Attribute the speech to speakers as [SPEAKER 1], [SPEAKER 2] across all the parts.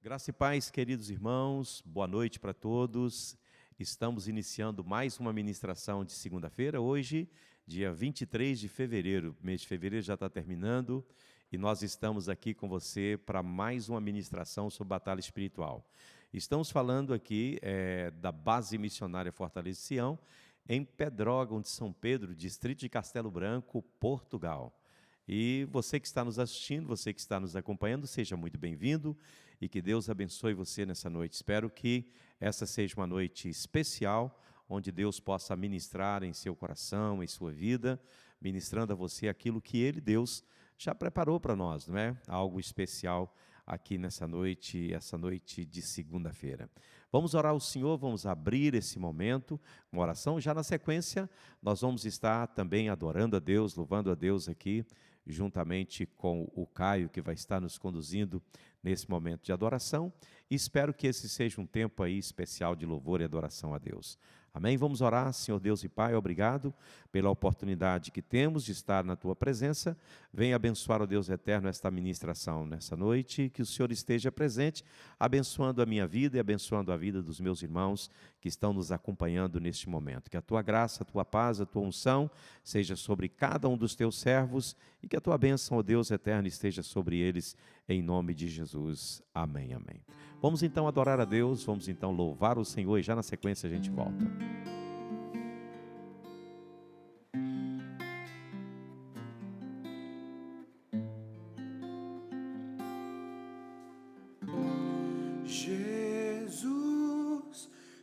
[SPEAKER 1] Graça e paz, queridos irmãos, boa noite para todos. Estamos iniciando mais uma ministração de segunda-feira, hoje, dia 23 de fevereiro. O mês de fevereiro já está terminando e nós estamos aqui com você para mais uma ministração sobre batalha espiritual. Estamos falando aqui da base missionária Fortaleza de Sião, em Pedrógão de São Pedro, distrito de Castelo Branco, Portugal. E você que está nos assistindo, você que está nos acompanhando, seja muito bem-vindo e que Deus abençoe você nessa noite. Espero que essa seja uma noite especial, onde Deus possa ministrar em seu coração, em sua vida, ministrando a você aquilo que Ele, Deus, já preparou para nós, não é? Algo especial aqui nessa noite, essa noite de segunda-feira. Vamos orar ao Senhor, vamos abrir esse momento, uma oração. Já na sequência, nós vamos estar também adorando a Deus, louvando a Deus aqui, juntamente com o Caio, que vai estar nos conduzindo nesse momento de adoração. E espero que esse seja um tempo aí especial de louvor e adoração a Deus. Amém? Vamos orar. Senhor Deus e Pai, obrigado pela oportunidade que temos de estar na Tua presença. Venha abençoar, ó Deus eterno, esta ministração nessa noite, que o Senhor esteja presente, abençoando a minha vida e abençoando a vida dos meus irmãos que estão nos acompanhando neste momento. Que a Tua graça, a Tua paz, a Tua unção seja sobre cada um dos Teus servos e que a Tua bênção, ó Deus eterno, esteja sobre eles, em nome de Jesus. Amém, amém. Vamos então adorar a Deus, vamos então louvar o Senhor e já na sequência a gente volta.
[SPEAKER 2] Jesus,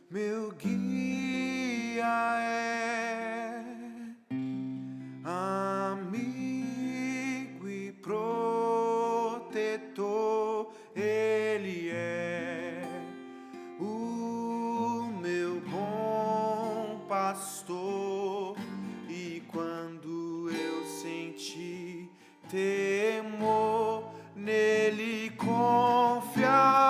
[SPEAKER 2] meu guia é, amigo e protetor, Ele é o meu bom pastor. E quando eu senti temor, nele confiarei.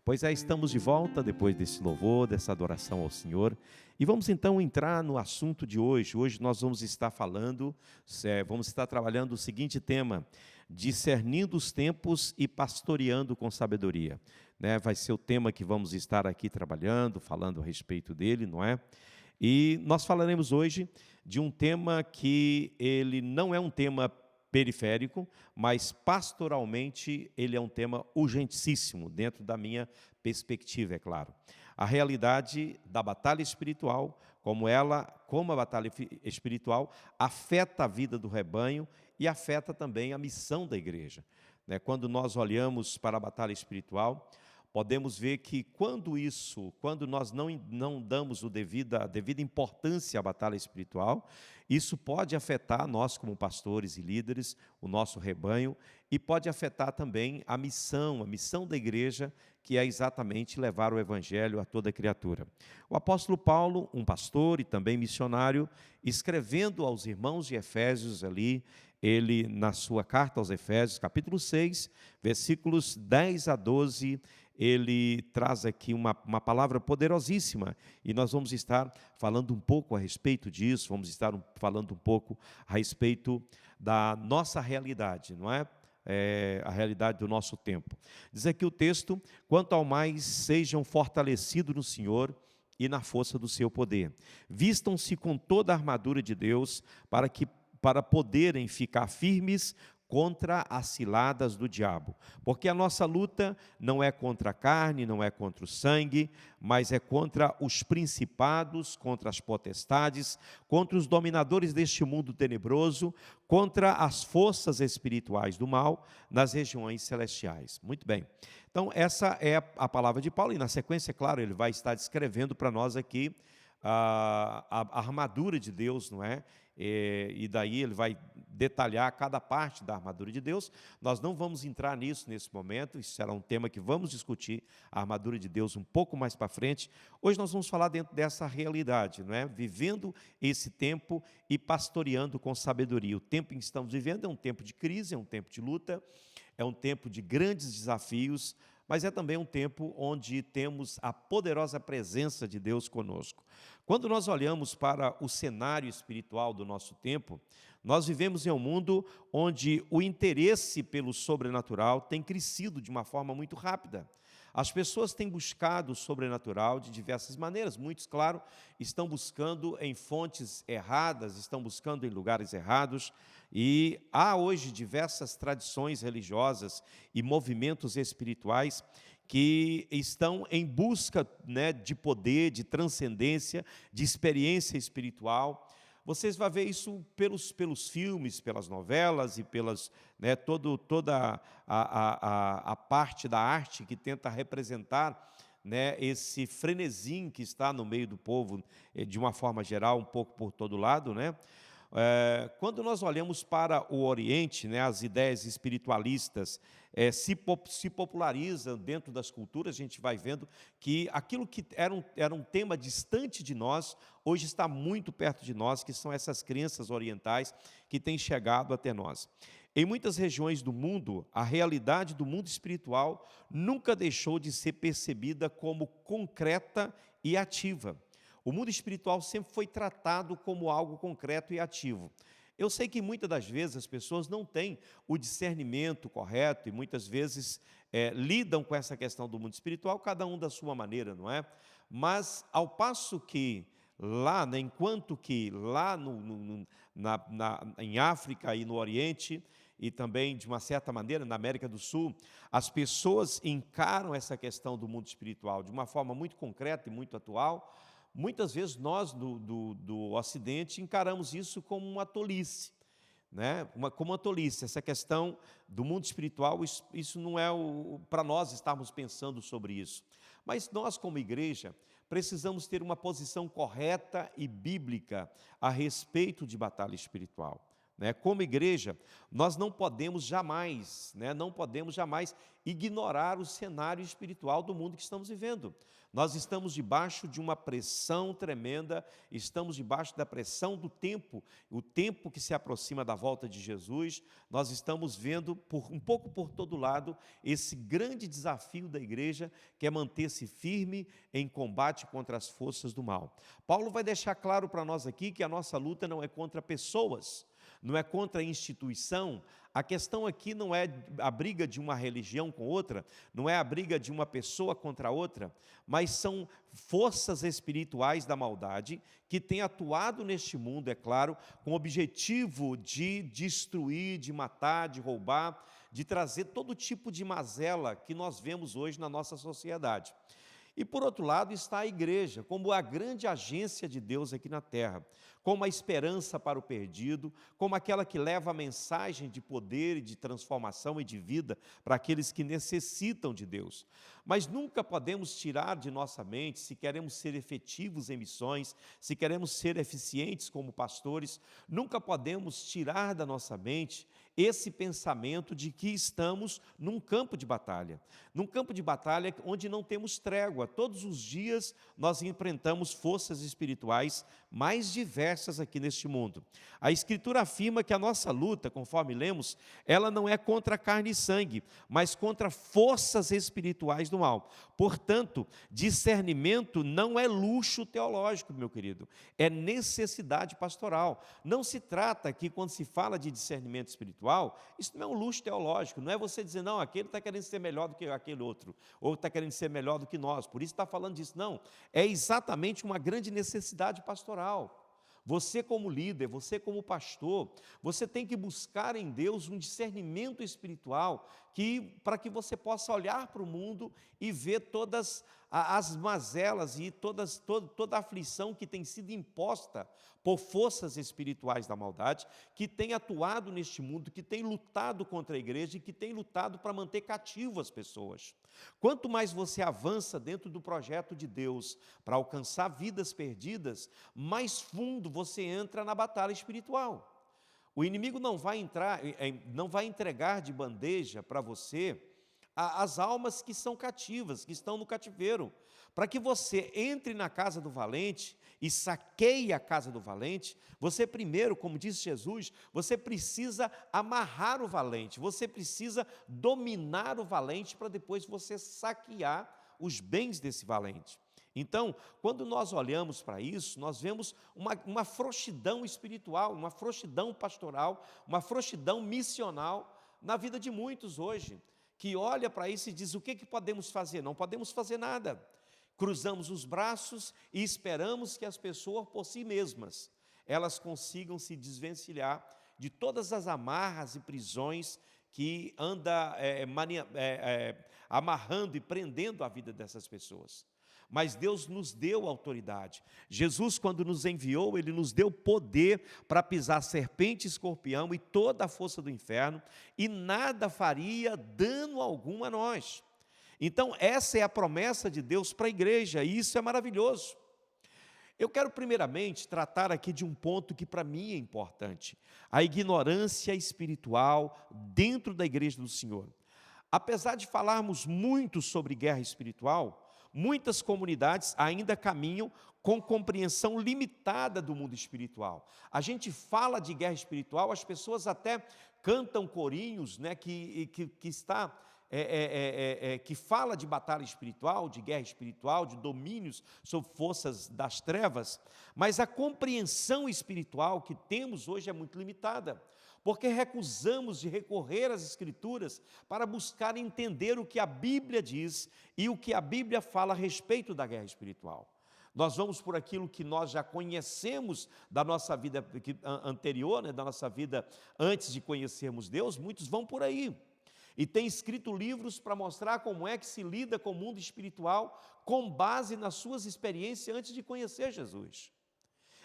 [SPEAKER 1] Pois é, estamos de volta depois desse louvor, dessa adoração ao Senhor. E vamos então entrar no assunto de hoje. Hoje nós vamos estar vamos estar trabalhando o seguinte tema: discernindo os tempos e pastoreando com sabedoria. Vai ser o tema que vamos estar aqui trabalhando, falando a respeito dele, não é? E nós falaremos hoje de um tema que ele não é um tema periférico, mas pastoralmente ele é um tema urgentíssimo, dentro da minha perspectiva, é claro. A realidade da batalha espiritual, como a batalha espiritual afeta a vida do rebanho e afeta também a missão da igreja. Quando nós olhamos para a batalha espiritual, podemos ver que quando nós não damos a devida importância à batalha espiritual, isso pode afetar nós como pastores e líderes, o nosso rebanho, e pode afetar também a missão da igreja, que é exatamente levar o evangelho a toda criatura. O apóstolo Paulo, um pastor e também missionário, escrevendo aos irmãos de Efésios ali, ele na sua carta aos Efésios, capítulo 6, versículos 10 a 12, ele traz aqui uma palavra poderosíssima, e nós vamos estar falando um pouco a respeito disso, vamos estar falando um pouco a respeito da nossa realidade, não é? A realidade do nosso tempo. Diz aqui o texto: quanto ao mais sejam fortalecidos no Senhor e na força do seu poder. Vistam-se com toda a armadura de Deus para poderem ficar firmes contra as ciladas do diabo. Porque a nossa luta não é contra a carne, não é contra o sangue, mas é contra os principados, contra as potestades, contra os dominadores deste mundo tenebroso, contra as forças espirituais do mal nas regiões celestiais. Muito bem. Então, essa é a palavra de Paulo, e na sequência, claro, ele vai estar descrevendo para nós aqui a armadura de Deus, não é? E daí ele vai detalhar cada parte da armadura de Deus. Nós não vamos entrar nisso nesse momento, isso será um tema que vamos discutir, a armadura de Deus, um pouco mais para frente. Hoje nós vamos falar dentro dessa realidade, não é? Vivendo esse tempo e pastoreando com sabedoria. O tempo em que estamos vivendo é um tempo de crise, é um tempo de luta, é um tempo de grandes desafios, mas é também um tempo onde temos a poderosa presença de Deus conosco. Quando nós olhamos para o cenário espiritual do nosso tempo, nós vivemos em um mundo onde o interesse pelo sobrenatural tem crescido de uma forma muito rápida. As pessoas têm buscado o sobrenatural de diversas maneiras. Muitos, claro, estão buscando em fontes erradas, estão buscando em lugares errados, e há hoje diversas tradições religiosas e movimentos espirituais que estão em busca, de poder, de transcendência, de experiência espiritual. Vocês vão ver isso pelos filmes, pelas novelas e toda a parte da arte que tenta representar, esse frenesim que está no meio do povo, de uma forma geral, um pouco por todo lado, Quando nós olhamos para o Oriente, as ideias espiritualistas se popularizam dentro das culturas. A gente vai vendo que aquilo que era um tema distante de nós, hoje está muito perto de nós, que são essas crenças orientais que têm chegado até nós. Em muitas regiões do mundo, a realidade do mundo espiritual nunca deixou de ser percebida como concreta e ativa. O mundo espiritual sempre foi tratado como algo concreto e ativo. Eu sei que muitas das vezes as pessoas não têm o discernimento correto e muitas vezes lidam com essa questão do mundo espiritual, cada um da sua maneira, não é? Mas, ao passo que enquanto que lá em África e no Oriente, e também, de uma certa maneira, na América do Sul, as pessoas encaram essa questão do mundo espiritual de uma forma muito concreta e muito atual. Muitas vezes nós, do Ocidente, encaramos isso como uma tolice, como uma tolice. Essa questão do mundo espiritual, isso não é para nós estarmos pensando sobre isso. Mas nós, como igreja, precisamos ter uma posição correta e bíblica a respeito de batalha espiritual. Como igreja, nós não podemos jamais ignorar o cenário espiritual do mundo que estamos vivendo. Nós estamos debaixo de uma pressão tremenda, estamos debaixo da pressão do tempo, o tempo que se aproxima da volta de Jesus. Nós estamos vendo um pouco por todo lado esse grande desafio da igreja, que é manter-se firme em combate contra as forças do mal. Paulo vai deixar claro para nós aqui que a nossa luta não é contra pessoas, não é contra a instituição. A questão aqui não é a briga de uma religião com outra, não é a briga de uma pessoa contra outra, mas são forças espirituais da maldade que têm atuado neste mundo, é claro, com o objetivo de destruir, de matar, de roubar, de trazer todo tipo de mazela que nós vemos hoje na nossa sociedade. E, por outro lado, está a igreja, como a grande agência de Deus aqui na terra, como a esperança para o perdido, como aquela que leva a mensagem de poder e de transformação e de vida para aqueles que necessitam de Deus. Mas nunca podemos tirar de nossa mente, se queremos ser efetivos em missões, se queremos ser eficientes como pastores, nunca podemos tirar da nossa mente esse pensamento de que estamos num campo de batalha onde não temos trégua. Todos os dias nós enfrentamos forças espirituais mais diversas aqui neste mundo. A Escritura afirma que a nossa luta, conforme lemos, ela não é contra carne e sangue, mas contra forças espirituais do mal. Portanto, discernimento não é luxo teológico, meu querido, é necessidade pastoral. Não se trata aqui, quando se fala de discernimento espiritual, isso não é um luxo teológico, não é você dizer, não, aquele está querendo ser melhor do que aquele outro, ou está querendo ser melhor do que nós, por isso está falando disso. Não, é exatamente uma grande necessidade pastoral. Você como líder, você como pastor, você tem que buscar em Deus um discernimento espiritual para que você possa olhar para o mundo e ver todas as mazelas e toda a aflição que tem sido imposta por forças espirituais da maldade, que tem atuado neste mundo, que tem lutado contra a igreja e que tem lutado para manter cativo as pessoas. Quanto mais você avança dentro do projeto de Deus para alcançar vidas perdidas, mais fundo você entra na batalha espiritual. O inimigo não vai entregar de bandeja para você as almas que são cativas, que estão no cativeiro. Para que você entre na casa do valente e saqueie a casa do valente, você primeiro, como disse Jesus, você precisa amarrar o valente, você precisa dominar o valente para depois você saquear os bens desse valente. Então, quando nós olhamos para isso, nós vemos uma frouxidão espiritual, uma frouxidão pastoral, uma frouxidão missional na vida de muitos hoje, que olha para isso e diz, o que podemos fazer? Não podemos fazer nada. Cruzamos os braços e esperamos que as pessoas, por si mesmas, elas consigam se desvencilhar de todas as amarras e prisões que anda amarrando e prendendo a vida dessas pessoas. Mas Deus nos deu autoridade. Jesus, quando nos enviou, Ele nos deu poder para pisar serpente, escorpião e toda a força do inferno, e nada faria dano algum a nós. Então, essa é a promessa de Deus para a igreja, e isso é maravilhoso. Eu quero primeiramente tratar aqui de um ponto que para mim é importante, a ignorância espiritual dentro da igreja do Senhor. Apesar de falarmos muito sobre guerra espiritual, muitas comunidades ainda caminham com compreensão limitada do mundo espiritual. A gente fala de guerra espiritual, as pessoas até cantam corinhos, né, que fala de batalha espiritual, de guerra espiritual, de domínios sobre forças das trevas, mas a compreensão espiritual que temos hoje é muito limitada, porque recusamos de recorrer às Escrituras para buscar entender o que a Bíblia diz e o que a Bíblia fala a respeito da guerra espiritual. Nós vamos por aquilo que nós já conhecemos da nossa vida anterior, né, da nossa vida antes de conhecermos Deus, muitos vão por aí. E tem escrito livros para mostrar como é que se lida com o mundo espiritual com base nas suas experiências antes de conhecer Jesus.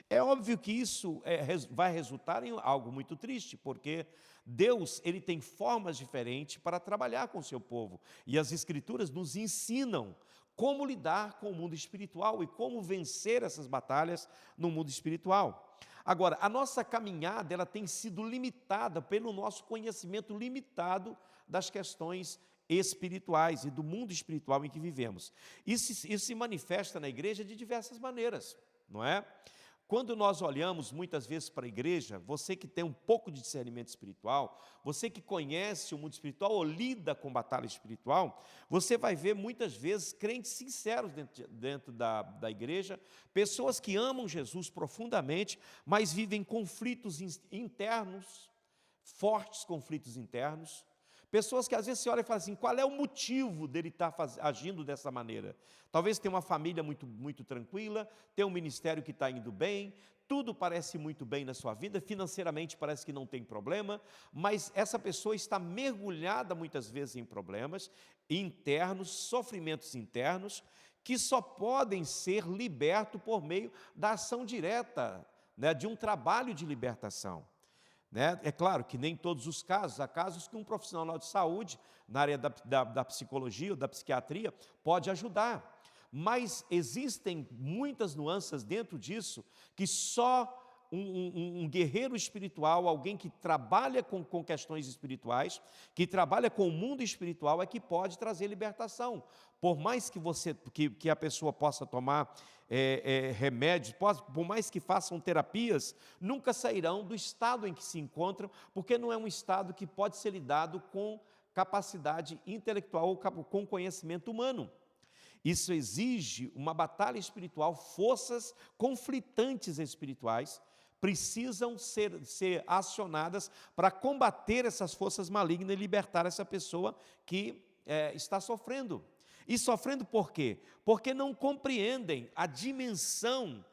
[SPEAKER 1] É óbvio que isso vai resultar em algo muito triste, porque Deus ele tem formas diferentes para trabalhar com o seu povo. E as Escrituras nos ensinam como lidar com o mundo espiritual e como vencer essas batalhas no mundo espiritual. Agora, a nossa caminhada ela tem sido limitada pelo nosso conhecimento limitado das questões espirituais e do mundo espiritual em que vivemos. Isso se manifesta na igreja de diversas maneiras, não é? Quando nós olhamos muitas vezes para a igreja, você que tem um pouco de discernimento espiritual, você que conhece o mundo espiritual ou lida com batalha espiritual, você vai ver muitas vezes crentes sinceros dentro da igreja, pessoas que amam Jesus profundamente, mas vivem conflitos internos, fortes conflitos internos. Pessoas que às vezes você olha e fala assim, qual é o motivo dele estar agindo dessa maneira? Talvez tenha uma família muito tranquila, tem um ministério que está indo bem, tudo parece muito bem na sua vida, financeiramente parece que não tem problema, mas essa pessoa está mergulhada muitas vezes em problemas internos, sofrimentos internos, que só podem ser libertos por meio da ação direta, né, de um trabalho de libertação. É claro que nem todos os casos, há casos que um profissional de saúde, na área da psicologia ou da psiquiatria, pode ajudar, mas existem muitas nuances dentro disso, que só um guerreiro espiritual, alguém que trabalha com questões espirituais, que trabalha com o mundo espiritual, é que pode trazer libertação. Por mais que a pessoa possa tomar remédios, por mais que façam terapias, nunca sairão do estado em que se encontram, porque não é um estado que pode ser lidado com capacidade intelectual ou com conhecimento humano. Isso exige uma batalha espiritual, forças conflitantes espirituais precisam ser acionadas para combater essas forças malignas e libertar essa pessoa que está sofrendo. E sofrendo por quê? Porque não compreendem a dimensão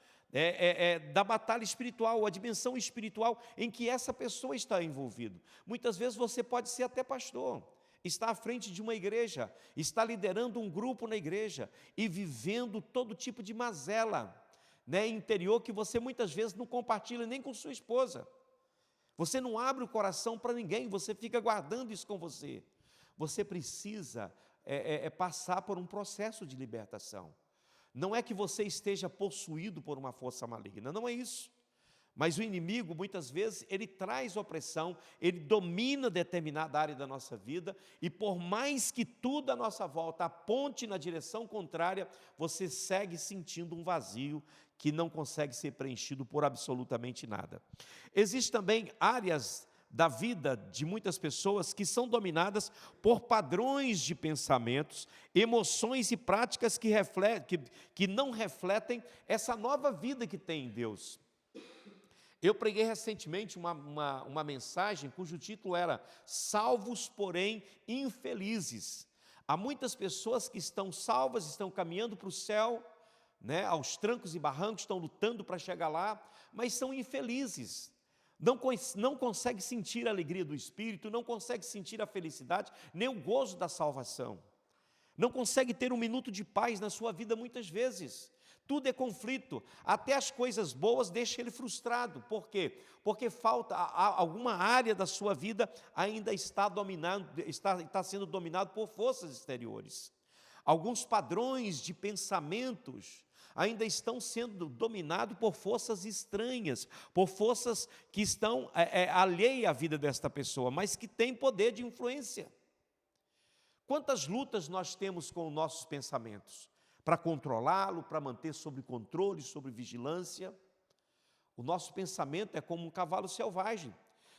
[SPEAKER 1] da batalha espiritual, a dimensão espiritual em que essa pessoa está envolvida. Muitas vezes você pode ser até pastor, está à frente de uma igreja, está liderando um grupo na igreja e vivendo todo tipo de mazela, né, interior, que você muitas vezes não compartilha nem com sua esposa. Você não abre o coração para ninguém, você fica guardando isso com você. Você precisa passar por um processo de libertação. Não é que você esteja possuído por uma força maligna, não é isso. Mas o inimigo, muitas vezes, ele traz opressão, ele domina determinada área da nossa vida, e por mais que tudo à nossa volta aponte na direção contrária, você segue sentindo um vazio que não consegue ser preenchido por absolutamente nada. Existem também áreas da vida de muitas pessoas que são dominadas por padrões de pensamentos, emoções e práticas que não refletem essa nova vida que tem em Deus. Eu preguei recentemente uma mensagem cujo título era Salvos, porém infelizes. Há muitas pessoas que estão salvas, estão caminhando para o céu, né, aos trancos e barrancos, estão lutando para chegar lá, mas são infelizes. Não consegue sentir a alegria do Espírito, não consegue sentir a felicidade, nem o gozo da salvação. Não consegue ter um minuto de paz na sua vida muitas vezes. Tudo é conflito, até as coisas boas deixam ele frustrado. Por quê? Porque falta alguma área da sua vida ainda está sendo dominado por forças exteriores. Alguns padrões de pensamentos ainda estão sendo dominados por forças estranhas, por forças que estão alheias à vida desta pessoa, mas que têm poder de influência. Quantas lutas nós temos com os nossos pensamentos? Para controlá-lo, para manter sob controle, sob vigilância. O nosso pensamento é como um cavalo selvagem.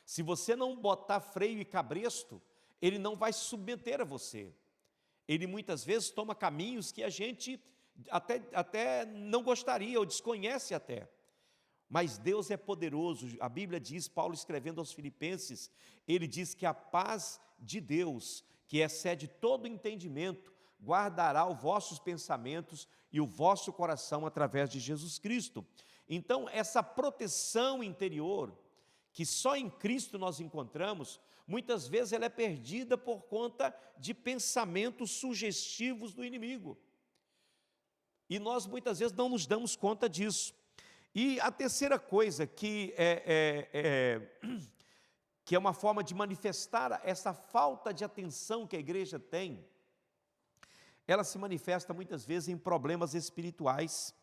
[SPEAKER 1] Se você não botar freio e cabresto, ele não vai se submeter a você. Ele muitas vezes toma caminhos que a gente até não gostaria ou desconhece até. Mas Deus é poderoso. A Bíblia diz, Paulo escrevendo aos Filipenses, ele diz que a paz de Deus, que excede todo entendimento, guardará os vossos pensamentos e o vosso coração através de Jesus Cristo. Então, essa proteção interior, que só em Cristo nós encontramos, muitas vezes ela é perdida por conta de pensamentos sugestivos do inimigo. E nós muitas vezes não nos damos conta disso. E a terceira coisa que é uma forma de manifestar essa falta de atenção que a igreja tem, ela se manifesta muitas vezes em problemas espirituais,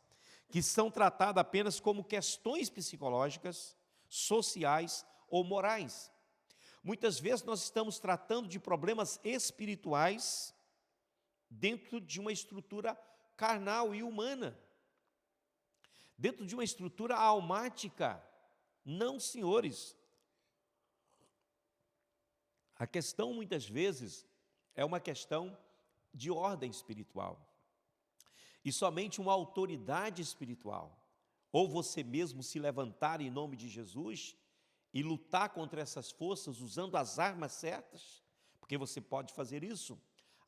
[SPEAKER 1] que são tratados apenas como questões psicológicas, sociais ou morais. Muitas vezes nós estamos tratando de problemas espirituais dentro de uma estrutura carnal e humana, dentro de uma estrutura almática. Não, senhores. A questão, muitas vezes, é uma questão de ordem espiritual. E somente uma autoridade espiritual, ou você mesmo se levantar em nome de Jesus e lutar contra essas forças usando as armas certas, porque você pode fazer isso.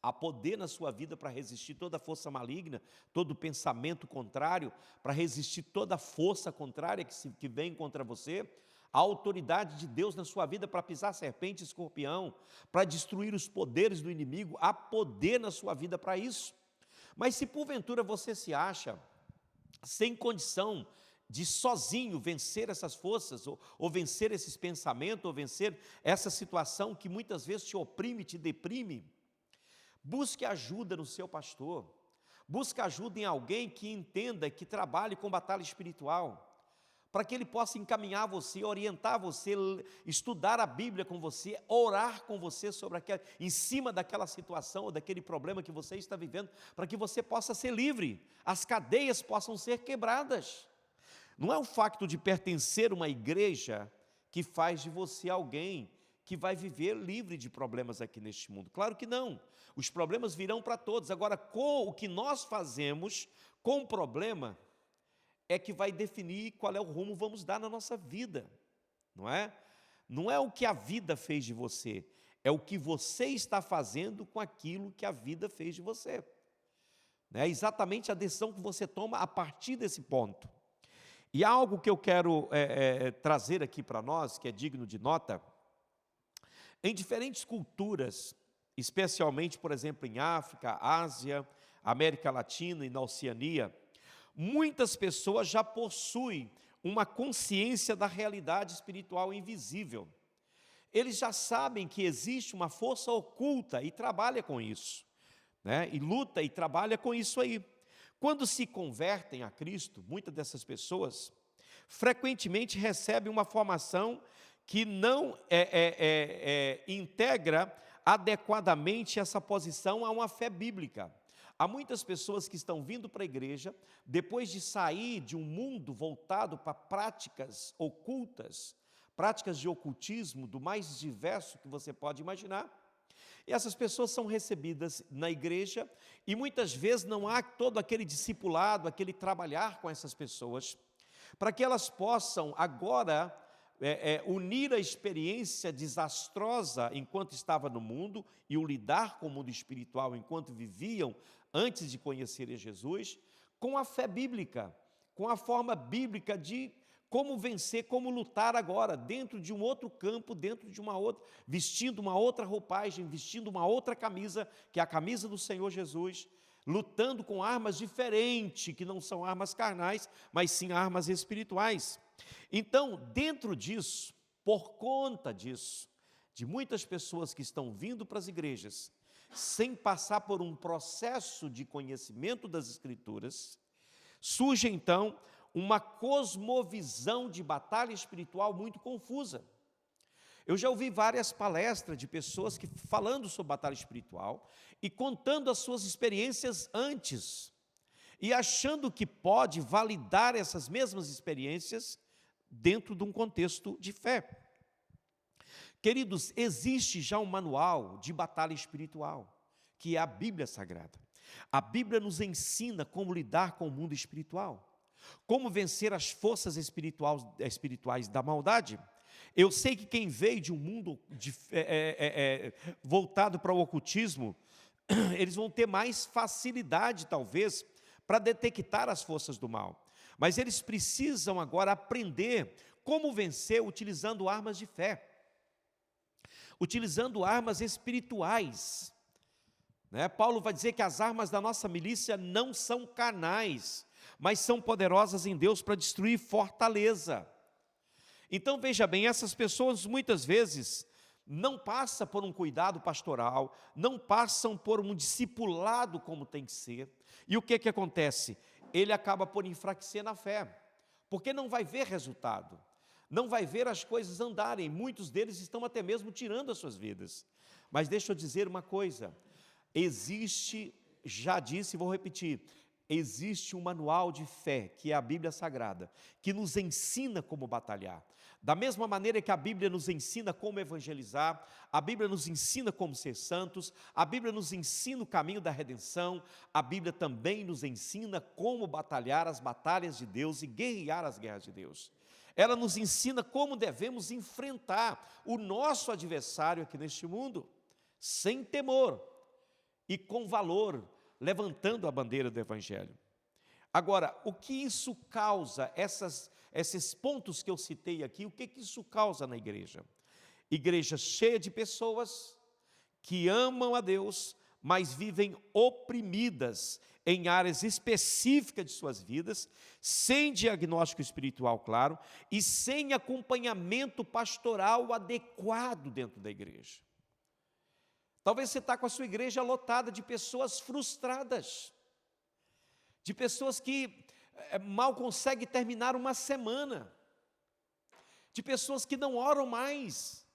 [SPEAKER 1] Há poder na sua vida para resistir toda força maligna, todo pensamento contrário, para resistir toda força contrária que vem contra você. A autoridade de Deus na sua vida para pisar serpente e escorpião, para destruir os poderes do inimigo. Há poder na sua vida para isso. Mas se porventura você se acha sem condição de sozinho vencer essas forças, ou vencer esses pensamentos, ou vencer essa situação que muitas vezes te oprime, te deprime, busque ajuda no seu pastor, busque ajuda em alguém que entenda, que trabalhe com batalha espiritual, para que ele possa encaminhar você, orientar você, estudar a Bíblia com você, orar com você em cima daquela situação ou daquele problema que você está vivendo, para que você possa ser livre, as cadeias possam ser quebradas. Não é o facto de pertencer a uma igreja que faz de você alguém que vai viver livre de problemas aqui neste mundo. Claro que não. Os problemas virão para todos. Agora, com o que nós fazemos com o problema é que vai definir qual é o rumo que vamos dar na nossa vida, não é? Não é o que a vida fez de você, é o que você está fazendo com aquilo que a vida fez de você. É exatamente a decisão que você toma a partir desse ponto. E há algo que eu quero trazer aqui para nós, que é digno de nota. Em diferentes culturas, especialmente, por exemplo, em África, Ásia, América Latina e na Oceania, muitas pessoas já possuem uma consciência da realidade espiritual invisível. Eles já sabem que existe uma força oculta e trabalha com isso, né? E luta e trabalha com isso aí. Quando se convertem a Cristo, muitas dessas pessoas frequentemente recebem uma formação que não integra adequadamente essa posição a uma fé bíblica. Há muitas pessoas que estão vindo para a igreja, depois de sair de um mundo voltado para práticas ocultas, práticas de ocultismo, do mais diverso que você pode imaginar, e essas pessoas são recebidas na igreja, e muitas vezes não há todo aquele discipulado, aquele trabalhar com essas pessoas, para que elas possam agora unir a experiência desastrosa enquanto estava no mundo, e o lidar com o mundo espiritual enquanto viviam antes de conhecerem Jesus, com a fé bíblica, com a forma bíblica de como vencer, como lutar agora, dentro de um outro campo, dentro de uma outra, vestindo uma outra roupagem, vestindo uma outra camisa, que é a camisa do Senhor Jesus, lutando com armas diferentes, que não são armas carnais, mas sim armas espirituais. Então, dentro disso, por conta disso, de muitas pessoas que estão vindo para as igrejas, sem passar por um processo de conhecimento das Escrituras, surge então uma cosmovisão de batalha espiritual muito confusa. Eu já ouvi várias palestras de pessoas falando sobre batalha espiritual e contando as suas experiências antes, e achando que pode validar essas mesmas experiências dentro de um contexto de fé. Queridos, existe já um manual de batalha espiritual, que é a Bíblia Sagrada. A Bíblia nos ensina como lidar com o mundo espiritual, como vencer as forças espirituais da maldade. Eu sei que quem veio de um mundo voltado para o ocultismo, eles vão ter mais facilidade, talvez, para detectar as forças do mal. Mas eles precisam agora aprender como vencer utilizando armas de fé, utilizando armas espirituais. Paulo vai dizer que as armas da nossa milícia não são carnais, mas são poderosas em Deus para destruir fortaleza. Então veja bem, essas pessoas muitas vezes não passam por um cuidado pastoral, não passam por um discipulado como tem que ser, e o que acontece? Ele acaba por enfraquecer na fé, porque não vai ver resultado. não vai ver as coisas andarem. Muitos deles estão até mesmo tirando as suas vidas. Mas deixa eu dizer uma coisa, existe, já disse e vou repetir, existe um manual de fé, que é a Bíblia Sagrada, que nos ensina como batalhar. Da mesma maneira que a Bíblia nos ensina como evangelizar, a Bíblia nos ensina como ser santos, a Bíblia nos ensina o caminho da redenção, a Bíblia também nos ensina como batalhar as batalhas de Deus e guerrear as guerras de Deus. Ela nos ensina como devemos enfrentar o nosso adversário aqui neste mundo, sem temor e com valor, levantando a bandeira do Evangelho. Agora, o que isso causa, esses pontos que eu citei aqui, o que isso causa na igreja? Igreja cheia de pessoas que amam a Deus, mas vivem oprimidas em áreas específicas de suas vidas, sem diagnóstico espiritual claro e sem acompanhamento pastoral adequado dentro da igreja. Talvez você está com a sua igreja lotada de pessoas frustradas, de pessoas que mal conseguem terminar uma semana, de pessoas que não oram mais,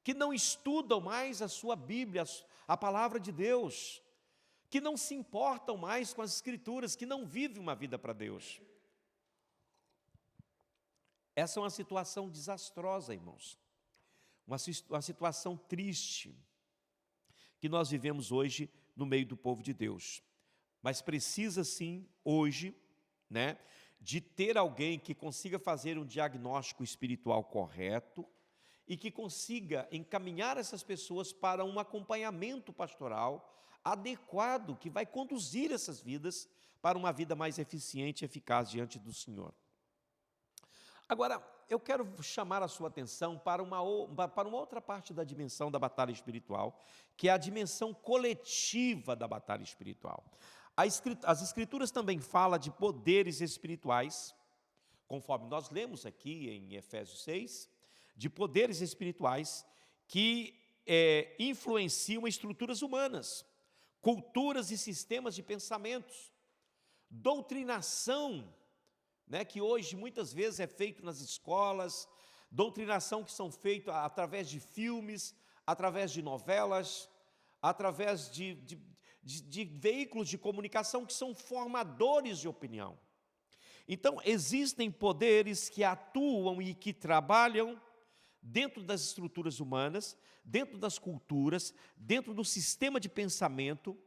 [SPEAKER 1] que não estudam mais a sua Bíblia, a palavra de Deus, que não se importam mais com as Escrituras, que não vivem uma vida para Deus. Essa é uma situação desastrosa, irmãos, uma situação triste, que nós vivemos hoje no meio do povo de Deus. Mas precisa sim, hoje, de ter alguém que consiga fazer um diagnóstico espiritual correto e que consiga encaminhar essas pessoas para um acompanhamento pastoral adequado, que vai conduzir essas vidas para uma vida mais eficiente e eficaz diante do Senhor. Agora, eu quero chamar a sua atenção para uma outra parte da dimensão da batalha espiritual, que é a dimensão coletiva da batalha espiritual. As Escrituras também falam de poderes espirituais, conforme nós lemos aqui em Efésios 6, de poderes espirituais que influenciam estruturas humanas, culturas e sistemas de pensamentos, doutrinação, que hoje muitas vezes é feito nas escolas, doutrinação que são feitas através de filmes, através de novelas, através de veículos de comunicação que são formadores de opinião. Então, existem poderes que atuam e que trabalham dentro das estruturas humanas, dentro das culturas, dentro do sistema de pensamento,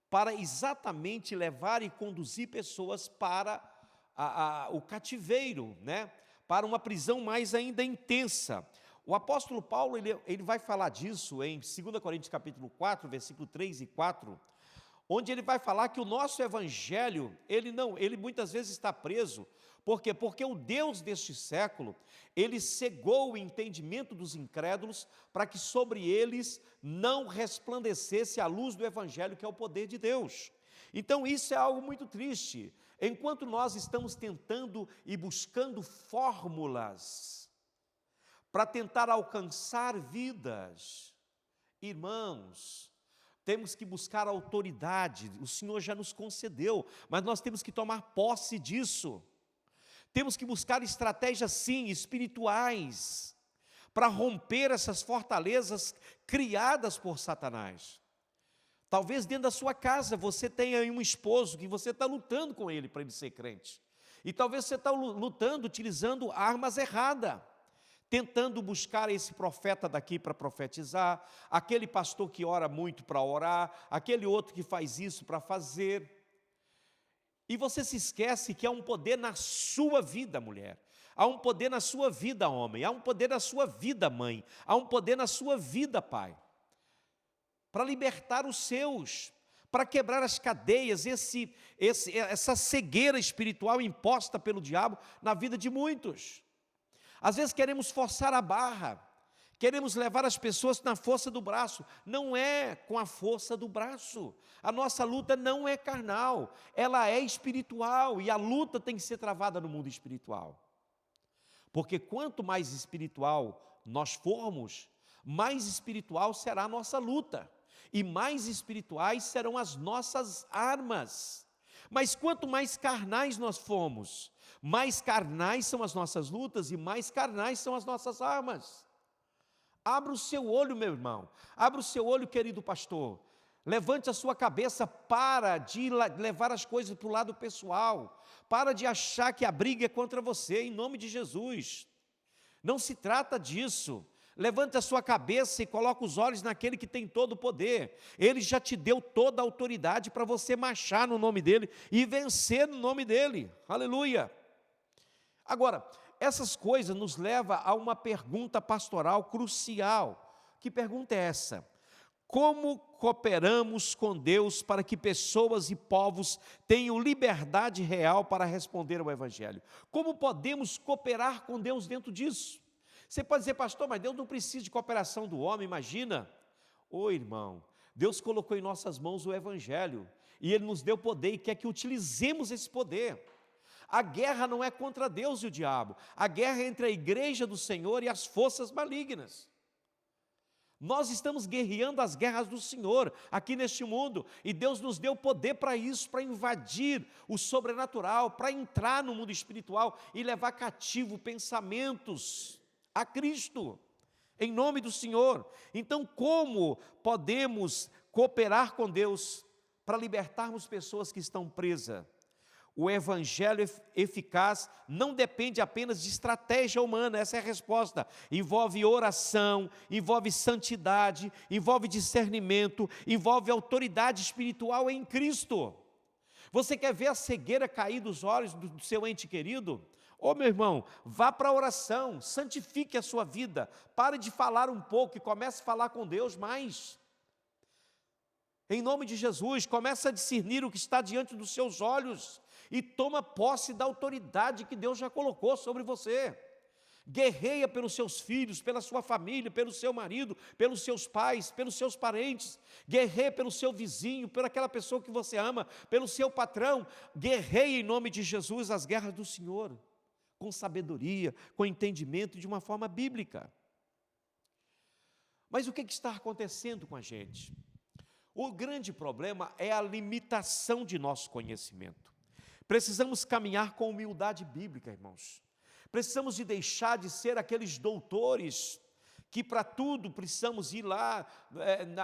[SPEAKER 1] para exatamente levar e conduzir pessoas para o cativeiro, para uma prisão mais ainda intensa. O apóstolo Paulo, ele vai falar disso em 2 Coríntios capítulo 4, versículo 3 e 4, onde ele vai falar que o nosso evangelho, ele muitas vezes está preso. Por quê? Porque o Deus deste século, ele cegou o entendimento dos incrédulos para que sobre eles não resplandecesse a luz do evangelho, que é o poder de Deus. Então isso é algo muito triste. Enquanto nós estamos tentando e buscando fórmulas para tentar alcançar vidas, irmãos, temos que buscar autoridade. O Senhor já nos concedeu, mas nós temos que tomar posse disso. Temos que buscar estratégias, sim, espirituais, para romper essas fortalezas criadas por Satanás. Talvez dentro da sua casa você tenha aí um esposo que você está lutando com ele para ele ser crente. E talvez você está lutando utilizando armas erradas, tentando buscar esse profeta daqui para profetizar, aquele pastor que ora muito para orar, aquele outro que faz isso para fazer. E você se esquece que há um poder na sua vida, mulher. Há um poder na sua vida, homem. Há um poder na sua vida, mãe. Há um poder na sua vida, pai. Para libertar os seus, para quebrar as cadeias, essa cegueira espiritual imposta pelo diabo na vida de muitos. Às vezes queremos forçar a barra, queremos levar as pessoas na força do braço. Não é com a força do braço. A nossa luta não é carnal, ela é espiritual, e a luta tem que ser travada no mundo espiritual. Porque quanto mais espiritual nós formos, mais espiritual será a nossa luta, e mais espirituais serão as nossas armas. Mas quanto mais carnais nós formos, mais carnais são as nossas lutas e mais carnais são as nossas armas. Abra o seu olho, meu irmão, abra o seu olho, querido pastor. Levante a sua cabeça, para de levar as coisas para o lado pessoal, para de achar que a briga é contra você, em nome de Jesus. Não se trata disso. Levante a sua cabeça e coloque os olhos naquele que tem todo o poder. Ele já te deu toda a autoridade para você marchar no nome dEle e vencer no nome dEle. Aleluia! Agora, essas coisas nos levam a uma pergunta pastoral crucial. Que pergunta é essa? Como cooperamos com Deus para que pessoas e povos tenham liberdade real para responder ao Evangelho? Como podemos cooperar com Deus dentro disso? Você pode dizer, pastor, mas Deus não precisa de cooperação do homem, imagina. Ô irmão, Deus colocou em nossas mãos o Evangelho, e Ele nos deu poder e quer que utilizemos esse poder. A guerra não é contra Deus e o diabo, a guerra é entre a igreja do Senhor e as forças malignas. Nós estamos guerreando as guerras do Senhor aqui neste mundo, e Deus nos deu poder para isso, para invadir o sobrenatural, para entrar no mundo espiritual e levar cativo pensamentos a Cristo, em nome do Senhor. Então, como podemos cooperar com Deus para libertarmos pessoas que estão presas? O Evangelho eficaz não depende apenas de estratégia humana, essa é a resposta. Envolve oração, envolve santidade, envolve discernimento, envolve autoridade espiritual em Cristo. Você quer ver a cegueira cair dos olhos do seu ente querido? Ô meu irmão, vá para a oração, santifique a sua vida, pare de falar um pouco e comece a falar com Deus mais. Em nome de Jesus, comece a discernir o que está diante dos seus olhos e toma posse da autoridade que Deus já colocou sobre você. Guerreia pelos seus filhos, pela sua família, pelo seu marido, pelos seus pais, pelos seus parentes. Guerreia pelo seu vizinho, por aquela pessoa que você ama, pelo seu patrão. Guerreia em nome de Jesus as guerras do Senhor, com sabedoria, com entendimento, de uma forma bíblica. Mas o que está acontecendo com a gente? O grande problema é a limitação de nosso conhecimento. Precisamos caminhar com humildade bíblica, irmãos. Precisamos de deixar de ser aqueles doutores que para tudo precisamos ir lá,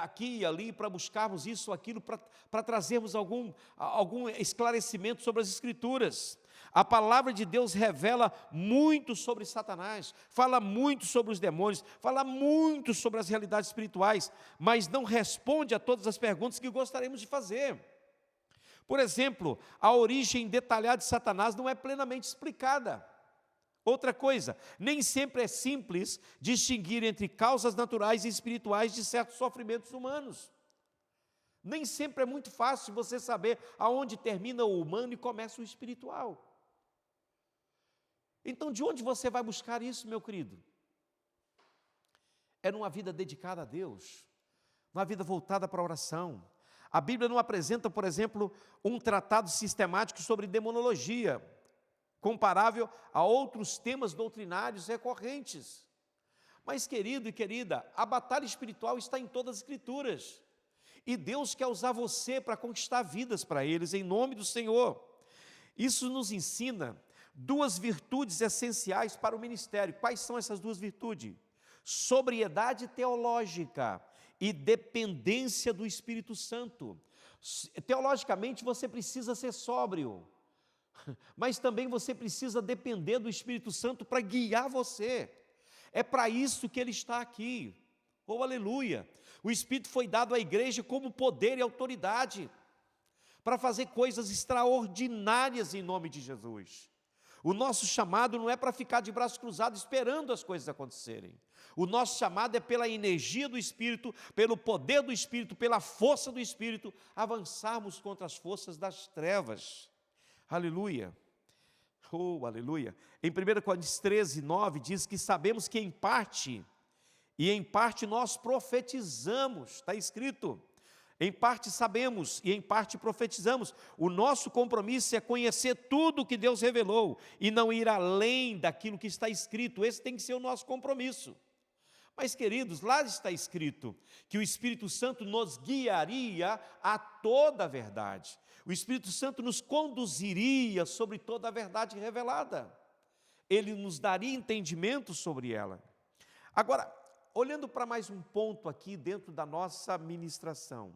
[SPEAKER 1] aqui e ali, para buscarmos isso ou aquilo, para trazermos algum esclarecimento sobre as Escrituras. A palavra de Deus revela muito sobre Satanás, fala muito sobre os demônios, fala muito sobre as realidades espirituais, mas não responde a todas as perguntas que gostaríamos de fazer. Por exemplo, a origem detalhada de Satanás não é plenamente explicada. Outra coisa, nem sempre é simples distinguir entre causas naturais e espirituais de certos sofrimentos humanos. Nem sempre é muito fácil você saber aonde termina o humano e começa o espiritual. Então, de onde você vai buscar isso, meu querido? É numa vida dedicada a Deus, numa vida voltada para a oração. A Bíblia não apresenta, por exemplo, um tratado sistemático sobre demonologia, comparável a outros temas doutrinários recorrentes. Mas, querido e querida, a batalha espiritual está em todas as Escrituras. E Deus quer usar você para conquistar vidas para eles, em nome do Senhor. Isso nos ensina duas virtudes essenciais para o ministério. Quais são essas duas virtudes? Sobriedade teológica e dependência do Espírito Santo. Teologicamente você precisa ser sóbrio, mas também você precisa depender do Espírito Santo para guiar você. É para isso que Ele está aqui. Oh, aleluia! O Espírito foi dado à igreja como poder e autoridade para fazer coisas extraordinárias em nome de Jesus. O nosso chamado não é para ficar de braços cruzados esperando as coisas acontecerem. O nosso chamado é pela energia do Espírito, pelo poder do Espírito, pela força do Espírito, avançarmos contra as forças das trevas. Aleluia! Oh, aleluia! Em 1 Coríntios 13, 9, diz que sabemos que em parte nós profetizamos, está escrito. Em parte sabemos e em parte profetizamos. O nosso compromisso é conhecer tudo o que Deus revelou e não ir além daquilo que está escrito. Esse tem que ser o nosso compromisso. Mas, queridos, lá está escrito que o Espírito Santo nos guiaria a toda a verdade. O Espírito Santo nos conduziria sobre toda a verdade revelada. Ele nos daria entendimento sobre ela. Agora, olhando para mais um ponto aqui dentro da nossa ministração,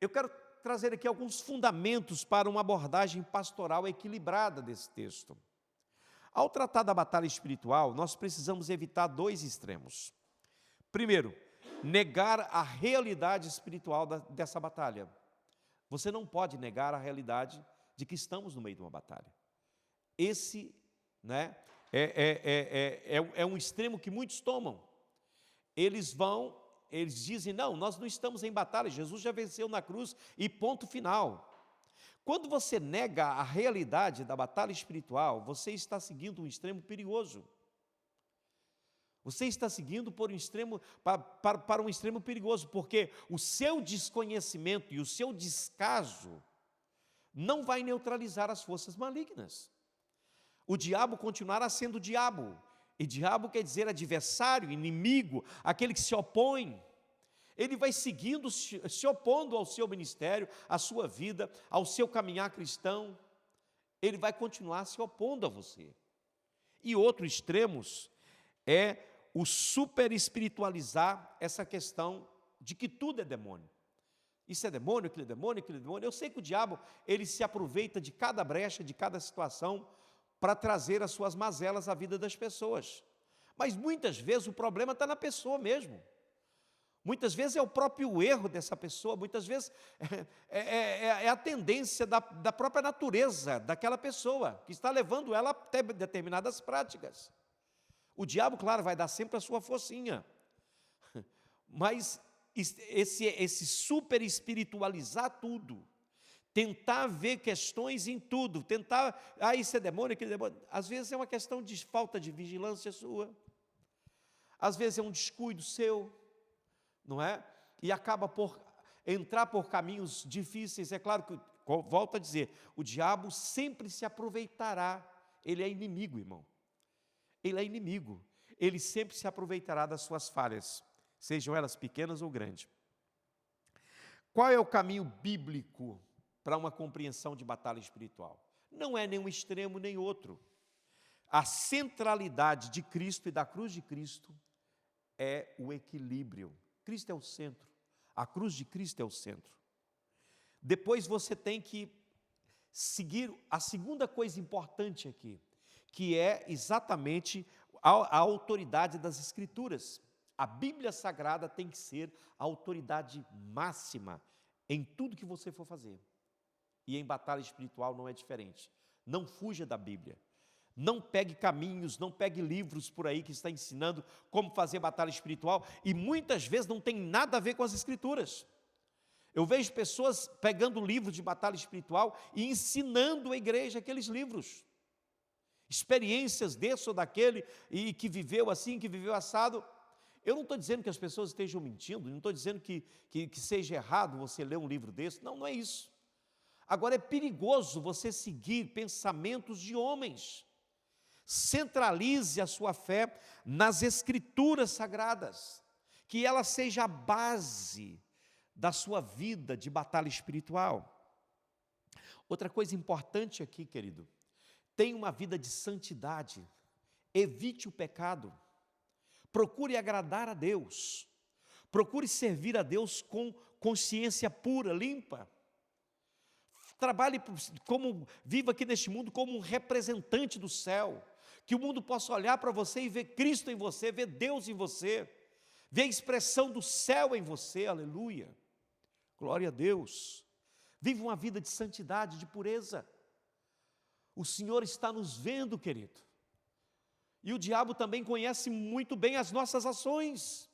[SPEAKER 1] eu quero trazer aqui alguns fundamentos para uma abordagem pastoral equilibrada desse texto. Ao tratar da batalha espiritual, nós precisamos evitar dois extremos. Primeiro, negar a realidade espiritual dessa batalha. Você não pode negar a realidade de que estamos no meio de uma batalha. Esse, é um extremo que muitos tomam. Eles dizem, não, nós não estamos em batalha, Jesus já venceu na cruz e ponto final. Quando você nega a realidade da batalha espiritual, você está seguindo um extremo perigoso. Você está seguindo por um extremo, para um extremo perigoso, porque o seu desconhecimento e o seu descaso não vai neutralizar as forças malignas. O diabo continuará sendo diabo, e diabo quer dizer adversário, inimigo, aquele que se opõe. Ele vai seguindo, se opondo ao seu ministério, à sua vida, ao seu caminhar cristão. Ele vai continuar se opondo a você. E outro extremo é o super espiritualizar essa questão de que tudo é demônio. Isso é demônio, aquilo é demônio, aquilo é demônio. Eu sei que o diabo, ele se aproveita de cada brecha, de cada situação, para trazer as suas mazelas à vida das pessoas. Mas muitas vezes o problema está na pessoa mesmo. Muitas vezes é o próprio erro dessa pessoa, muitas vezes é a tendência da própria natureza daquela pessoa, que está levando ela até determinadas práticas. O diabo, claro, vai dar sempre a sua forcinha, mas esse super espiritualizar tudo, tentar ver questões em tudo, tentar, isso é demônio, aquilo é demônio, às vezes é uma questão de falta de vigilância sua, às vezes é um descuido seu, não é? E acaba por entrar por caminhos difíceis. É claro que, volto a dizer, o diabo sempre se aproveitará. Ele é inimigo, irmão. Ele é inimigo. Ele sempre se aproveitará das suas falhas, sejam elas pequenas ou grandes. Qual é o caminho bíblico para uma compreensão de batalha espiritual? Não é nenhum extremo nem outro. A centralidade de Cristo e da cruz de Cristo é o equilíbrio. Cristo é o centro, a cruz de Cristo é o centro. Depois você tem que seguir a segunda coisa importante aqui, que é exatamente a autoridade das Escrituras. A Bíblia Sagrada tem que ser a autoridade máxima em tudo que você for fazer. E em batalha espiritual não é diferente. Não fuja da Bíblia. Não pegue caminhos, não pegue livros por aí que está ensinando como fazer batalha espiritual e muitas vezes não tem nada a ver com as Escrituras. Eu vejo pessoas pegando livros de batalha espiritual e ensinando a igreja aqueles livros. Experiências desse ou daquele e que viveu assim, que viveu assado. Eu não estou dizendo que as pessoas estejam mentindo, não estou dizendo que seja errado você ler um livro desse. Não, não é isso. Agora é perigoso você seguir pensamentos de homens. Centralize a sua fé nas Escrituras Sagradas, que ela seja a base da sua vida de batalha espiritual. Outra coisa importante aqui, querido, tenha uma vida de santidade, evite o pecado, procure agradar a Deus, procure servir a Deus com consciência pura, limpa. Trabalhe viva aqui neste mundo como um representante do céu, que o mundo possa olhar para você e ver Cristo em você, ver Deus em você, ver a expressão do céu em você, aleluia, glória a Deus. Viva uma vida de santidade, de pureza. O Senhor está nos vendo, querido, e o diabo também conhece muito bem as nossas ações.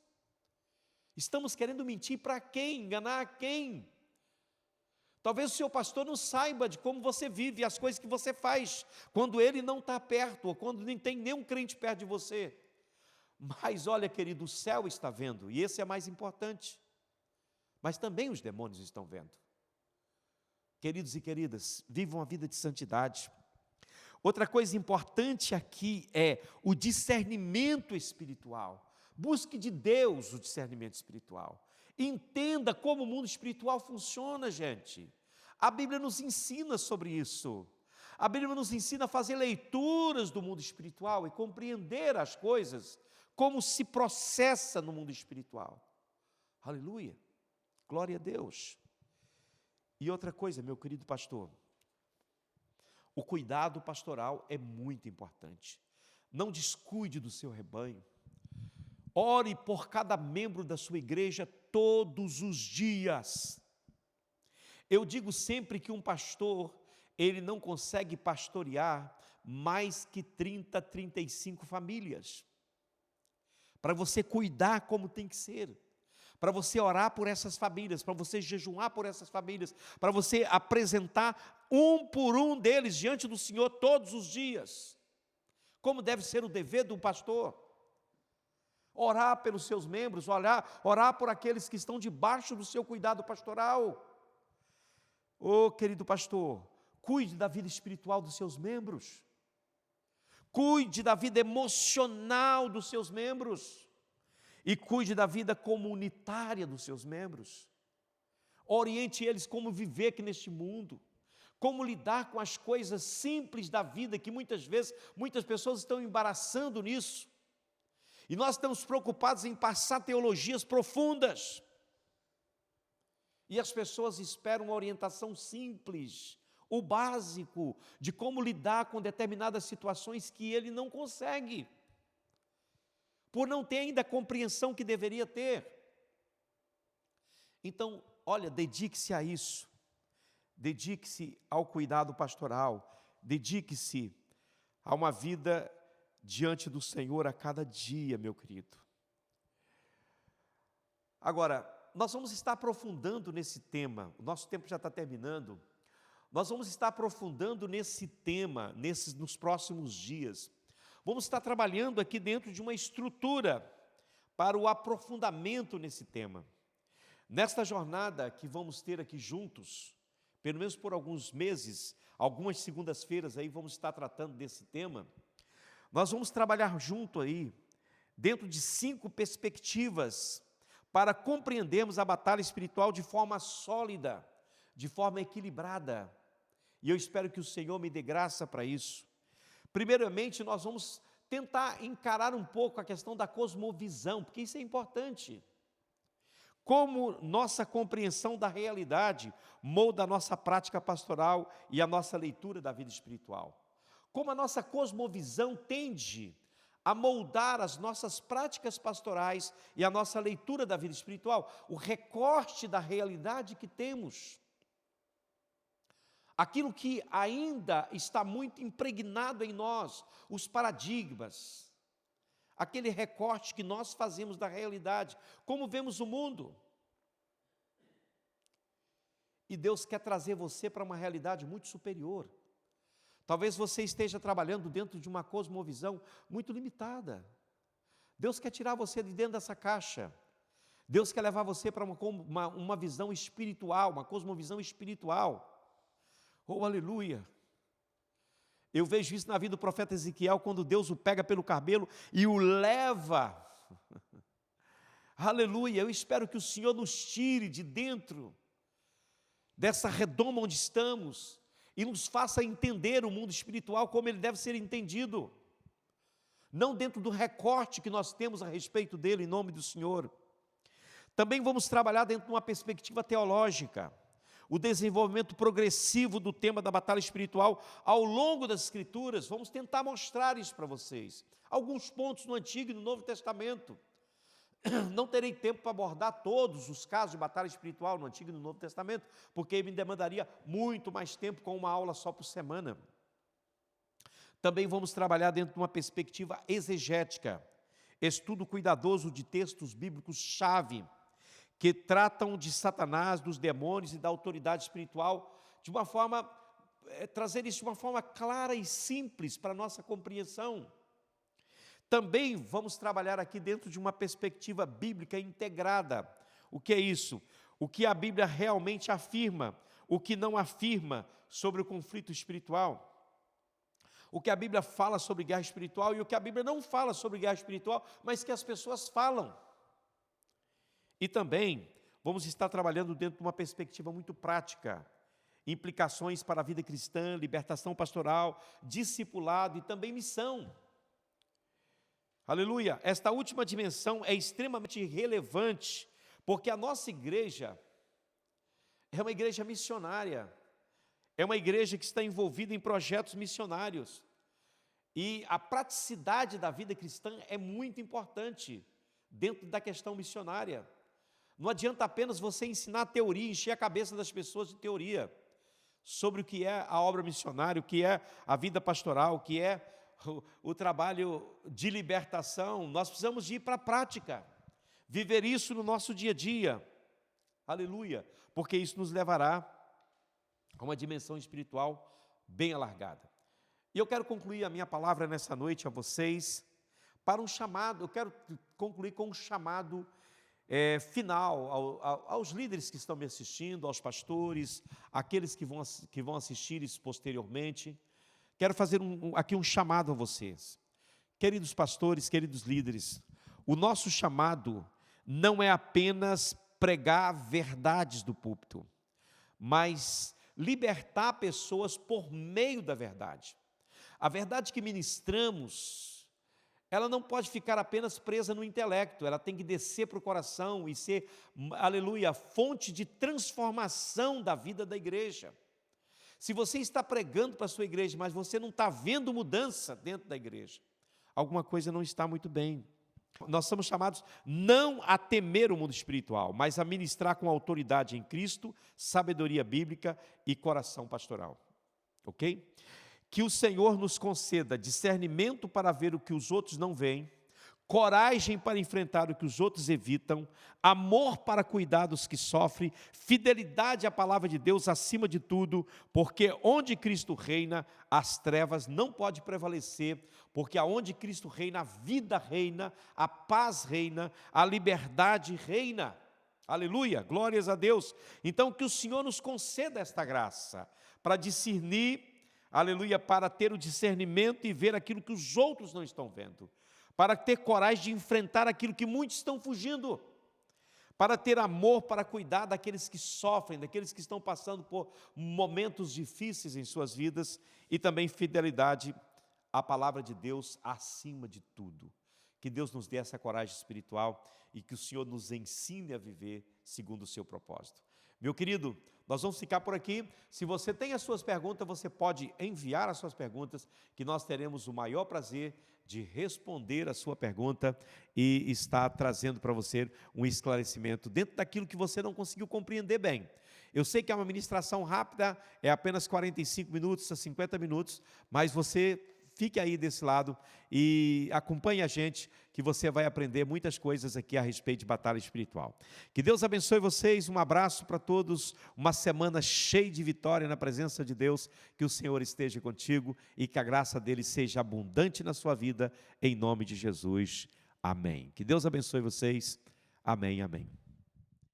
[SPEAKER 1] Estamos querendo mentir para quem? Enganar a quem? Talvez o seu pastor não saiba de como você vive, as coisas que você faz, quando ele não está perto, ou quando nem tem nenhum crente perto de você. Mas olha, querido, o céu está vendo, e esse é mais importante. Mas também os demônios estão vendo. Queridos e queridas, vivam uma vida de santidade. Outra coisa importante aqui é o discernimento espiritual. Busque de Deus o discernimento espiritual. Entenda como o mundo espiritual funciona, gente. A Bíblia nos ensina sobre isso. A Bíblia nos ensina a fazer leituras do mundo espiritual e compreender as coisas, como se processa no mundo espiritual. Aleluia, glória a Deus. E outra coisa, meu querido pastor, o cuidado pastoral é muito importante. Não descuide do seu rebanho. Ore por cada membro da sua igreja todos os dias. Eu digo sempre que um pastor, ele não consegue pastorear mais que 30, 35 famílias. Para você cuidar como tem que ser. Para você orar por essas famílias, para você jejuar por essas famílias, para você apresentar um por um deles diante do Senhor todos os dias. Como deve ser o dever do pastor. Orar pelos seus membros, orar por aqueles que estão debaixo do seu cuidado pastoral. Ô querido pastor, cuide da vida espiritual dos seus membros. Cuide da vida emocional dos seus membros. E cuide da vida comunitária dos seus membros. Oriente eles como viver aqui neste mundo. Como lidar com as coisas simples da vida, que muitas vezes, muitas pessoas estão embaraçando nisso. E nós estamos preocupados em passar teologias profundas. E as pessoas esperam uma orientação simples, o básico, de como lidar com determinadas situações que ele não consegue, por não ter ainda a compreensão que deveria ter. Então, olha, dedique-se a isso, dedique-se ao cuidado pastoral, dedique-se a uma vida diante do Senhor a cada dia, meu querido. Agora, nós vamos estar aprofundando nesse tema, o nosso tempo já está terminando, nós vamos estar aprofundando nesse tema, nos próximos dias. Vamos estar trabalhando aqui dentro de uma estrutura para o aprofundamento nesse tema. Nesta jornada que vamos ter aqui juntos, pelo menos por alguns meses, algumas segundas-feiras aí vamos estar tratando desse tema, nós vamos trabalhar junto aí, dentro de 5 perspectivas, para compreendermos a batalha espiritual de forma sólida, de forma equilibrada. E eu espero que o Senhor me dê graça para isso. Primeiramente, nós vamos tentar encarar um pouco a questão da cosmovisão, porque isso é importante. Como nossa compreensão da realidade molda a nossa prática pastoral e a nossa leitura da vida espiritual. Como a nossa cosmovisão tende a moldar as nossas práticas pastorais e a nossa leitura da vida espiritual, o recorte da realidade que temos. Aquilo que ainda está muito impregnado em nós, os paradigmas, aquele recorte que nós fazemos da realidade, como vemos o mundo. E Deus quer trazer você para uma realidade muito superior. Talvez você esteja trabalhando dentro de uma cosmovisão muito limitada. Deus quer tirar você de dentro dessa caixa. Deus quer levar você para uma visão espiritual, uma cosmovisão espiritual. Oh, aleluia! Eu vejo isso na vida do profeta Ezequiel, quando Deus o pega pelo cabelo e o leva. Aleluia! Eu espero que o Senhor nos tire de dentro dessa redoma onde estamos e nos faça entender o mundo espiritual como ele deve ser entendido. Não dentro do recorte que nós temos a respeito dele, em nome do Senhor. Também vamos trabalhar dentro de uma perspectiva teológica. O desenvolvimento progressivo do tema da batalha espiritual ao longo das Escrituras, vamos tentar mostrar isso para vocês. Alguns pontos no Antigo e no Novo Testamento. Não terei tempo para abordar todos os casos de batalha espiritual no Antigo e no Novo Testamento, porque me demandaria muito mais tempo com uma aula só por semana. Também vamos trabalhar dentro de uma perspectiva exegética, estudo cuidadoso de textos bíblicos-chave, que tratam de Satanás, dos demônios e da autoridade espiritual, de uma forma, trazer isso de uma forma clara e simples para a nossa compreensão. Também vamos trabalhar aqui dentro de uma perspectiva bíblica integrada. O que é isso? O que a Bíblia realmente afirma, o que não afirma sobre o conflito espiritual. o que a Bíblia fala sobre guerra espiritual e o que a Bíblia não fala sobre guerra espiritual, mas que as pessoas falam. E também vamos estar trabalhando dentro de uma perspectiva muito prática, implicações para a vida cristã, libertação pastoral, discipulado e também missão. Aleluia! Esta última dimensão é extremamente relevante, porque a nossa igreja é uma igreja missionária, é uma igreja que está envolvida em projetos missionários. E a praticidade da vida cristã é muito importante dentro da questão missionária. Não adianta apenas você ensinar a teoria, encher a cabeça das pessoas de teoria sobre o que é a obra missionária, o que é a vida pastoral, o que é o trabalho de libertação. Nós precisamos de ir para a prática, viver isso no nosso dia a dia, aleluia, porque isso nos levará a uma dimensão espiritual bem alargada. E eu quero concluir a minha palavra nessa noite a vocês, para um chamado, eu quero concluir com um chamado final aos líderes que estão me assistindo, aos pastores, aqueles que vão assistir isso posteriormente. Quero fazer aqui um chamado a vocês. Queridos pastores, queridos líderes, o nosso chamado não é apenas pregar verdades do púlpito, mas libertar pessoas por meio da verdade. A verdade que ministramos, ela não pode ficar apenas presa no intelecto, ela tem que descer para o coração e ser, aleluia, fonte de transformação da vida da igreja. Se você está pregando para a sua igreja, mas você não está vendo mudança dentro da igreja, alguma coisa não está muito bem. Nós somos chamados não a temer o mundo espiritual, mas a ministrar com autoridade em Cristo, sabedoria bíblica e coração pastoral. Ok? Que o Senhor nos conceda discernimento para ver o que os outros não veem, coragem para enfrentar o que os outros evitam, amor para cuidar dos que sofrem, fidelidade à palavra de Deus acima de tudo, porque onde Cristo reina, as trevas não podem prevalecer, porque aonde Cristo reina, a vida reina, a paz reina, a liberdade reina. Aleluia, glórias a Deus. Então que o Senhor nos conceda esta graça, para discernir, aleluia, para ter o discernimento e ver aquilo que os outros não estão vendo, para ter coragem de enfrentar aquilo que muitos estão fugindo, para ter amor para cuidar daqueles que sofrem, daqueles que estão passando por momentos difíceis em suas vidas, e também fidelidade à palavra de Deus acima de tudo. Que Deus nos dê essa coragem espiritual e que o Senhor nos ensine a viver segundo o seu propósito. Meu querido, nós vamos ficar por aqui. Se você tem as suas perguntas, você pode enviar as suas perguntas, que nós teremos o maior prazer de responder a sua pergunta e estar trazendo para você um esclarecimento dentro daquilo que você não conseguiu compreender bem. Eu sei que é uma ministração rápida, é apenas 45 minutos a 50 minutos, mas você fique aí desse lado e acompanhe a gente, que você vai aprender muitas coisas aqui a respeito de batalha espiritual. Que Deus abençoe vocês, um abraço para todos, uma semana cheia de vitória na presença de Deus, que o Senhor esteja contigo e que a graça dele seja abundante na sua vida, em nome de Jesus. Amém. Que Deus abençoe vocês. Amém, amém.